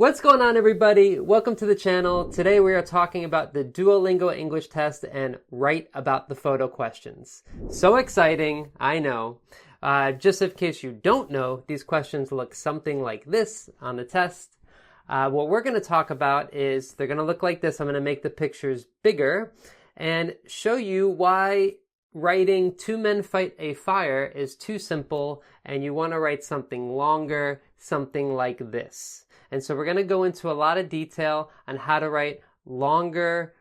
What's going on, everybody? Welcome to the channel. Today we are talking about the Duolingo English test and write about the photo questions. So exciting, I know. Just in case you don't know, these questions look something like this on the test. What we're going to talk about is they're going to look like this. I'm going to make the pictures bigger and show you why writing "two men fight a fire" is too simple and you want to write something longer, something like this. And so we're going to go into a lot of detail on how to write longer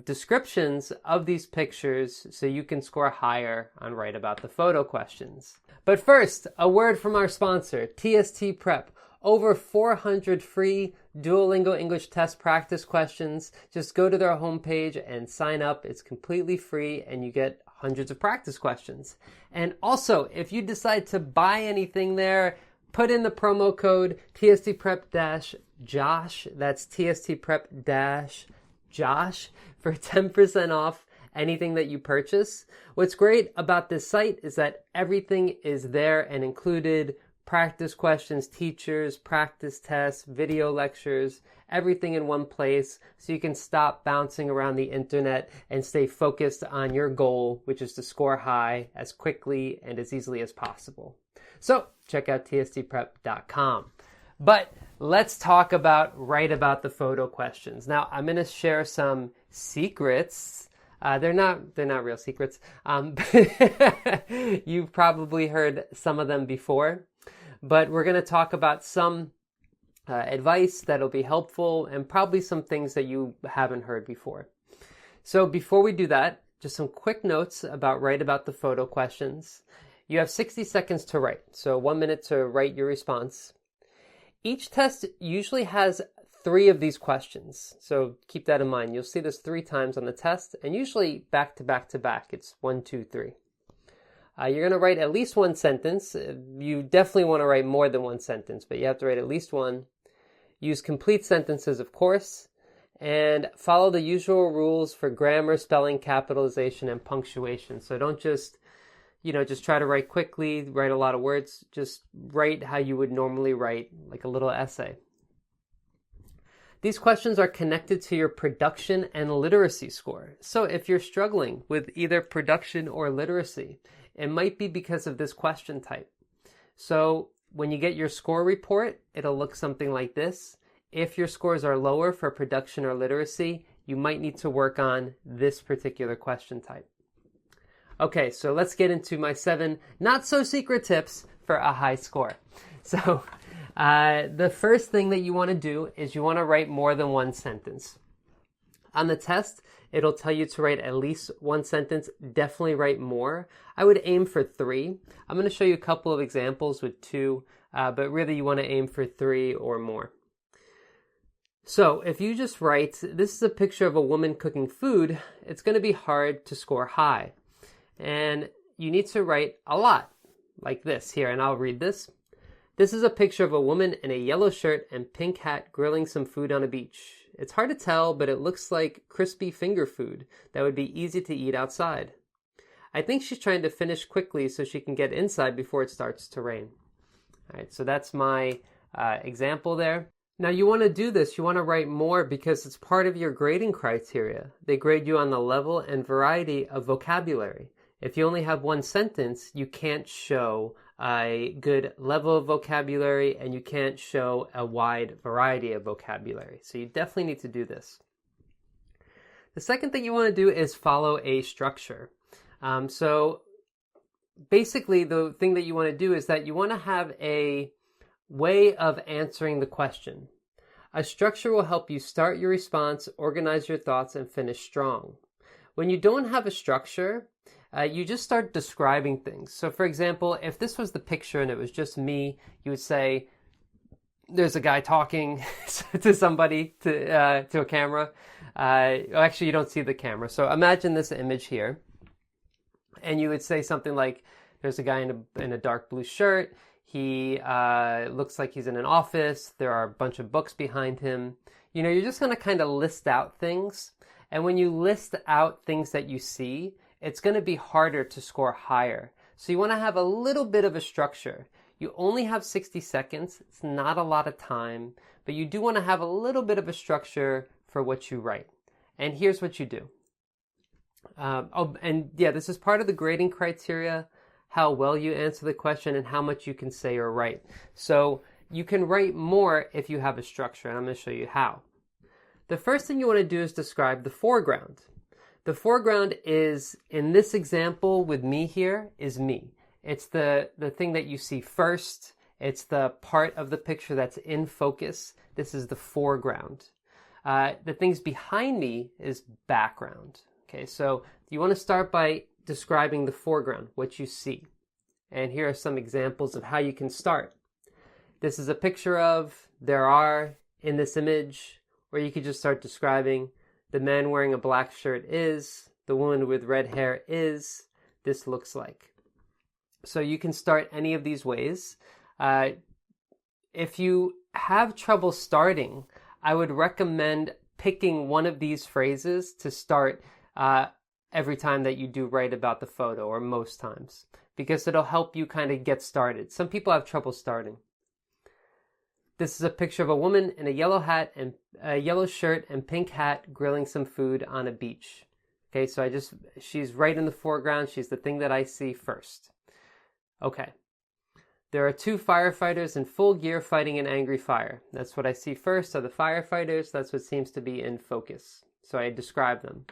descriptions of these pictures so you can score higher on Write About the Photo questions. But first, a word from our sponsor, TST Prep. Over 400 free Duolingo English test practice questions. Just go to their homepage and sign up. It's completely free and you get hundreds of practice questions. And also, if you decide to buy anything there, put in the promo code TSTPrep-JOSH, that's TSTPrep-JOSH for 10% off anything that you purchase. What's great about this site is that everything is there and included: practice questions, teachers, practice tests, video lectures, everything in one place so you can stop bouncing around the internet and stay focused on your goal, which is to score high as quickly and as easily as possible. So check out tstprep.com. But let's talk about Write About the Photo questions. Now, I'm going to share some secrets. They're not real secrets. You've probably heard some of them before, but we're going to talk about some advice that'll be helpful and probably some things that you haven't heard before. So before we do that, just some quick notes about Write About the Photo questions. You have 60 seconds to write, so 1 minute to write your response. Each test usually has 3 of these questions, so keep that in mind. You'll see this 3 times on the test, and usually back to back to back. It's 1, 2, 3. You're going to write at least 1 sentence. You definitely want to write more than 1 sentence, but you have to write at least 1. Use complete sentences, of course, and follow the usual rules for grammar, spelling, capitalization, and punctuation. So don't just try to write quickly, write a lot of words. Just write how you would normally write, like a little essay. These questions are connected to your production and literacy score. So if you're struggling with either production or literacy, it might be because of this question type. So when you get your score report, it'll look something like this. If your scores are lower for production or literacy, you might need to work on this particular question type. Okay, so let's get into my 7 not-so-secret tips for a high score. So the first thing that you want to do is you want to write more than 1 sentence. On the test, it'll tell you to write at least 1 sentence. Definitely write more. I would aim for 3. I'm going to show you a couple of examples with 2, but really you want to aim for 3 or more. So if you just write, this is a picture of a woman cooking food, it's going to be hard to score high. And you need to write a lot, like this here, and I'll read this. This is a picture of a woman in a yellow shirt and pink hat grilling some food on a beach. It's hard to tell, but it looks like crispy finger food that would be easy to eat outside. I think she's trying to finish quickly so she can get inside before it starts to rain. All right, so that's my example there. Now you want to do this, you want to write more because it's part of your grading criteria. They grade you on the level and variety of vocabulary. If you only have 1 sentence, you can't show a good level of vocabulary and you can't show a wide variety of vocabulary. So you definitely need to do this. The second thing you want to do is follow a structure. So basically the thing that you want to do is that you want to have a way of answering the question. A structure will help you start your response, organize your thoughts, and finish strong. When you don't have a structure, you just start describing things. So for example, if this was the picture and it was just me, you would say, there's a guy talking to somebody, to a camera. Actually, you don't see the camera. So imagine this image here. And you would say something like, there's a guy in a dark blue shirt. He looks like he's in an office. There are a bunch of books behind him. You're just going to kind of list out things. And when you list out things that you see, it's going to be harder to score higher. So you want to have a little bit of a structure. You only have 60 seconds. It's not a lot of time, but you do want to have a little bit of a structure for what you write. And here's what you do. This is part of the grading criteria, how well you answer the question and how much you can say or write. So you can write more if you have a structure, and I'm going to show you how. The first thing you want to do is describe the foreground. The foreground is, in this example with me here, is me. It's the thing that you see first. It's the part of the picture that's in focus. This is the foreground. The things behind me is background. Okay, so you want to start by describing the foreground, what you see. And here are some examples of how you can start. This is a picture of, there are, in this image, or you could just start describing, the man wearing a black shirt is, the woman with red hair is, this looks like. So you can start any of these ways. If you have trouble starting, I would recommend picking one of these phrases to start every time that you do write about the photo, or most times, because it'll help you kind of get started. Some people have trouble starting. This is a picture of a woman in a yellow hat and a yellow shirt and pink hat grilling some food on a beach. Okay, so she's right in the foreground. She's the thing that I see first. Okay. There are two firefighters in full gear fighting an angry fire. That's what I see first are the firefighters. That's what seems to be in focus. So I describe them.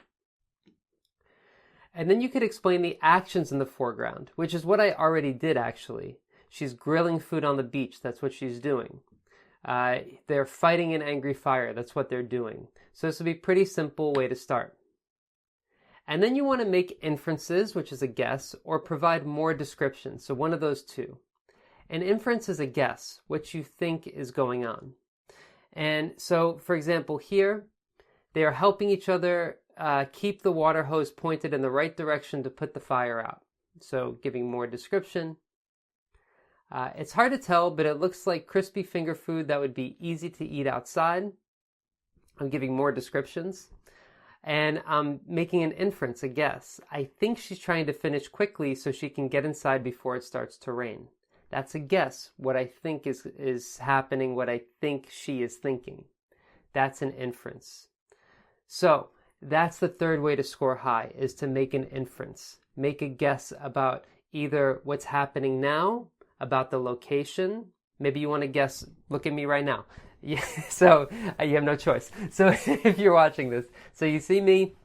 And then you could explain the actions in the foreground, which is what I already did actually. She's grilling food on the beach. That's what she's doing. They're fighting an angry fire. That's what they're doing. So this would be a pretty simple way to start. And then you want to make inferences, which is a guess, or provide more description. So one of those two. An inference is a guess, what you think is going on. And so, for example, here, they are helping each other keep the water hose pointed in the right direction to put the fire out. So giving more description. It's hard to tell, but it looks like crispy finger food that would be easy to eat outside. I'm giving more descriptions. And I'm making an inference, a guess. I think she's trying to finish quickly so she can get inside before it starts to rain. That's a guess, what I think is happening, what I think she is thinking. That's an inference. So that's the third way to score high, is to make an inference. Make a guess about either what's happening now, about the location. Maybe you want to guess, look at me right now. Yeah, so you have no choice. So if you're watching this, so you see me,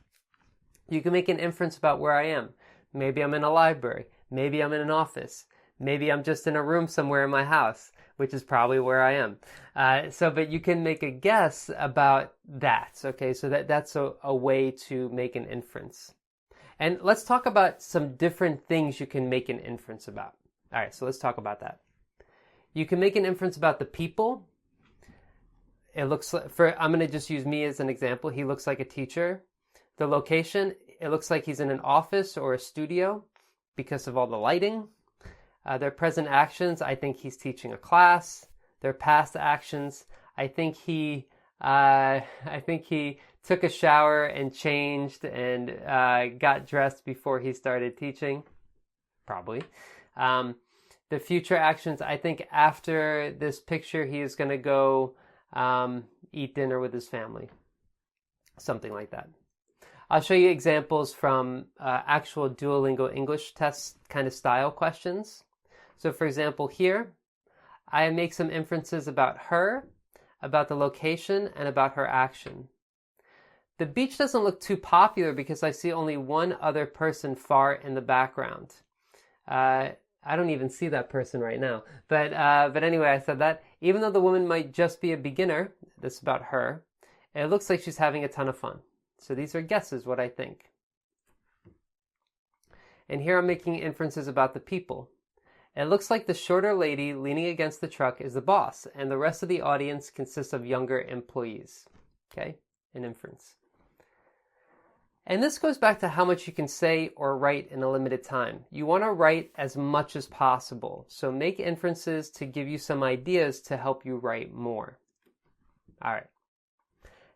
you can make an inference about where I am. Maybe I'm in a library. Maybe I'm in an office. Maybe I'm just in a room somewhere in my house, which is probably where I am. But you can make a guess about that. Okay, so that's a way to make an inference. And let's talk about some different things you can make an inference about. All right, so let's talk about that. You can make an inference about the people. It looks like, I'm going to just use me as an example. He looks like a teacher. The location, it looks like he's in an office or a studio because of all the lighting. Their present actions, I think he's teaching a class. Their past actions, I think he took a shower and changed and got dressed before he started teaching. Probably. The future actions, I think after this picture, he is going to go eat dinner with his family. Something like that. I'll show you examples from actual Duolingo English test kind of style questions. So for example, here, I make some inferences about her, about the location, and about her action. The beach doesn't look too popular because I see only one other person far in the background. I don't even see that person right now. But anyway, I said that even though the woman might just be a beginner, this is about her, it looks like she's having a ton of fun. So these are guesses, what I think. And here I'm making inferences about the people. It looks like the shorter lady leaning against the truck is the boss, and the rest of the audience consists of younger employees. Okay, an inference. And this goes back to how much you can say or write in a limited time. You want to write as much as possible. So make inferences to give you some ideas to help you write more. All right.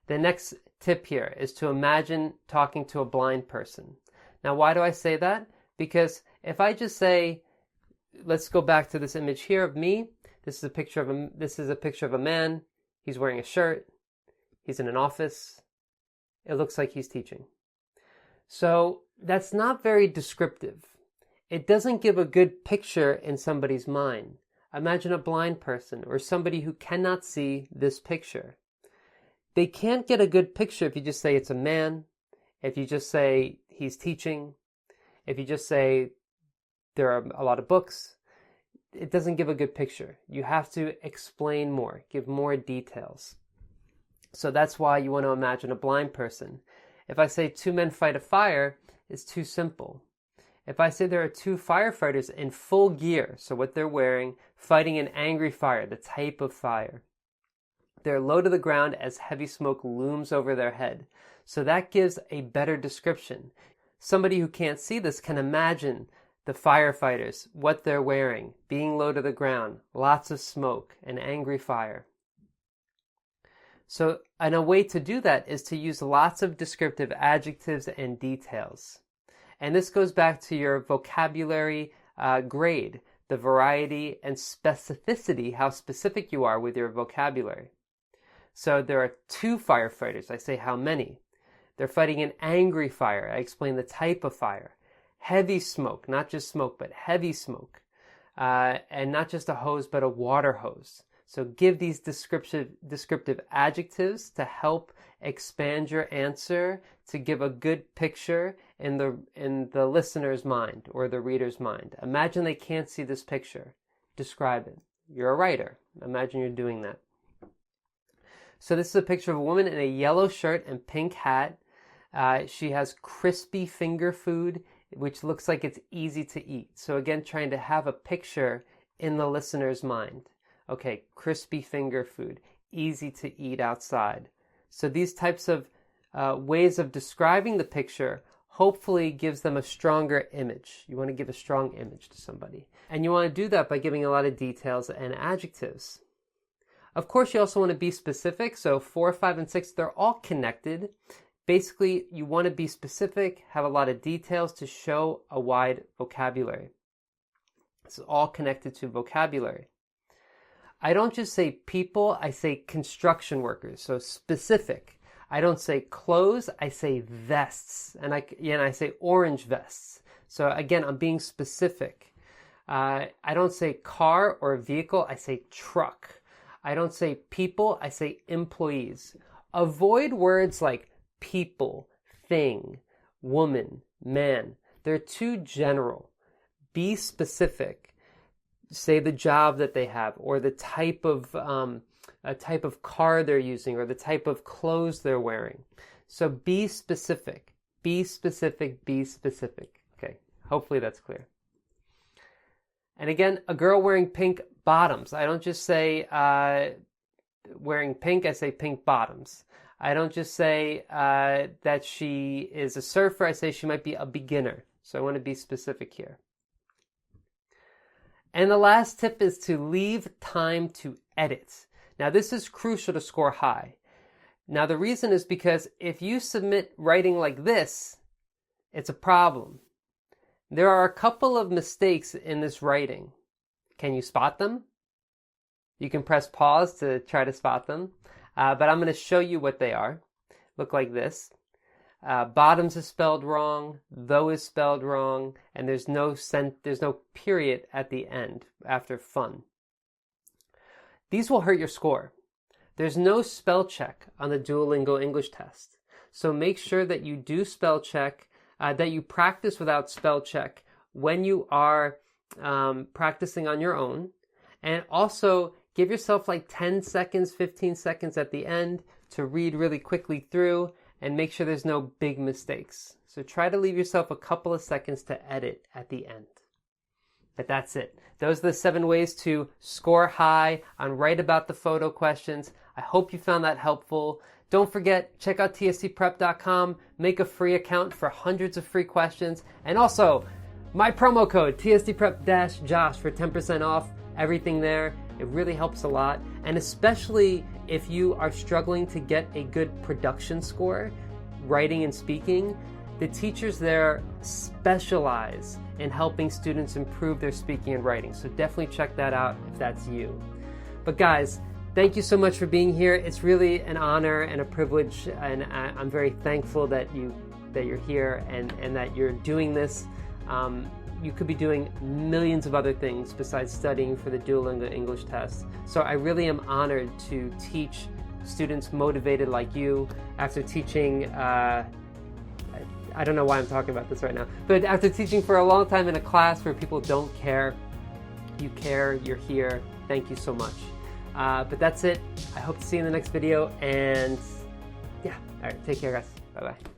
The next tip here is to imagine talking to a blind person. Now, why do I say that? Because if I just say, let's go back to this image here of me. This is a picture of a man. He's wearing a shirt. He's in an office. It looks like he's teaching. So that's not very descriptive. It doesn't give a good picture in somebody's mind. Imagine a blind person or somebody who cannot see this picture. They can't get a good picture if you just say it's a man, if you just say he's teaching, if you just say there are a lot of books. It doesn't give a good picture. You have to explain more, give more details. So that's why you want to imagine a blind person. If I say two men fight a fire, it's too simple. If I say there are two firefighters in full gear, so what they're wearing, fighting an angry fire, the type of fire. They're low to the ground as heavy smoke looms over their head. So that gives a better description. Somebody who can't see this can imagine the firefighters, what they're wearing, being low to the ground, lots of smoke, an angry fire. So, and a way to do that is to use lots of descriptive adjectives and details. And this goes back to your vocabulary grade, the variety and specificity, how specific you are with your vocabulary. So there are two firefighters. I say how many. They're fighting an angry fire. I explain the type of fire. Heavy smoke, not just smoke, but heavy smoke. And not just a hose, but a water hose. So give these descriptive adjectives to help expand your answer, to give a good picture in the listener's mind or the reader's mind. Imagine they can't see this picture. Describe it. You're a writer. Imagine you're doing that. So this is a picture of a woman in a yellow shirt and pink hat. She has crispy finger food, which looks like it's easy to eat. So again, trying to have a picture in the listener's mind. Okay, crispy finger food, easy to eat outside. So these types of ways of describing the picture hopefully gives them a stronger image. You want to give a strong image to somebody. And you want to do that by giving a lot of details and adjectives. Of course, you also want to be specific. So 4, 5, and 6, they're all connected. Basically, you want to be specific, have a lot of details to show a wide vocabulary. It's all connected to vocabulary. I don't just say people, I say construction workers, so specific. I don't say clothes, I say vests, and I say orange vests. So again, I'm being specific. I don't say car or vehicle, I say truck. I don't say people, I say employees. Avoid words like people, thing, woman, man. They're too general. Be specific. Say the job that they have, or the type of car they're using, or the type of clothes they're wearing. So be specific. Be specific. Be specific. Okay, hopefully that's clear. And again, a girl wearing pink bottoms. I don't just say wearing pink. I say pink bottoms. I don't just say that she is a surfer. I say she might be a beginner. So I want to be specific here. And the last tip is to leave time to edit. Now, this is crucial to score high. Now, the reason is because if you submit writing like this, it's a problem. There are a couple of mistakes in this writing. Can you spot them? You can press pause to try to spot them. But I'm going to show you what they are. Look like this. Bottoms is spelled wrong, though is spelled wrong, and there's no period at the end after fun. These will hurt your score. There's no spell check on the Duolingo English test. So make sure that you do spell check, that you practice without spell check when you are practicing on your own. And also give yourself like 10 seconds, 15 seconds at the end to read really quickly through and make sure there's no big mistakes. So try to leave yourself a couple of seconds to edit at the end. But that's it. Those are the 7 ways to score high on Write About the Photo questions. I hope you found that helpful. Don't forget, check out tstprep.com, make a free account for hundreds of free questions, and also my promo code, tstprep-josh for 10% off everything there. It really helps a lot, and especially if you are struggling to get a good production score, writing and speaking, The teachers there specialize in helping students improve their speaking and writing, so definitely check that out if that's you. But guys, thank you so much for being here. It's really an honor and a privilege, and I'm very thankful that you're here and that you're doing this. You could be doing millions of other things besides studying for the Duolingo English test. So I really am honored to teach students motivated like you after teaching, I don't know why I'm talking about this right now, but after teaching for a long time in a class where people don't care, you care, you're here. Thank you so much. But that's it. I hope to see you in the next video, and yeah, all right, take care guys. Bye-bye.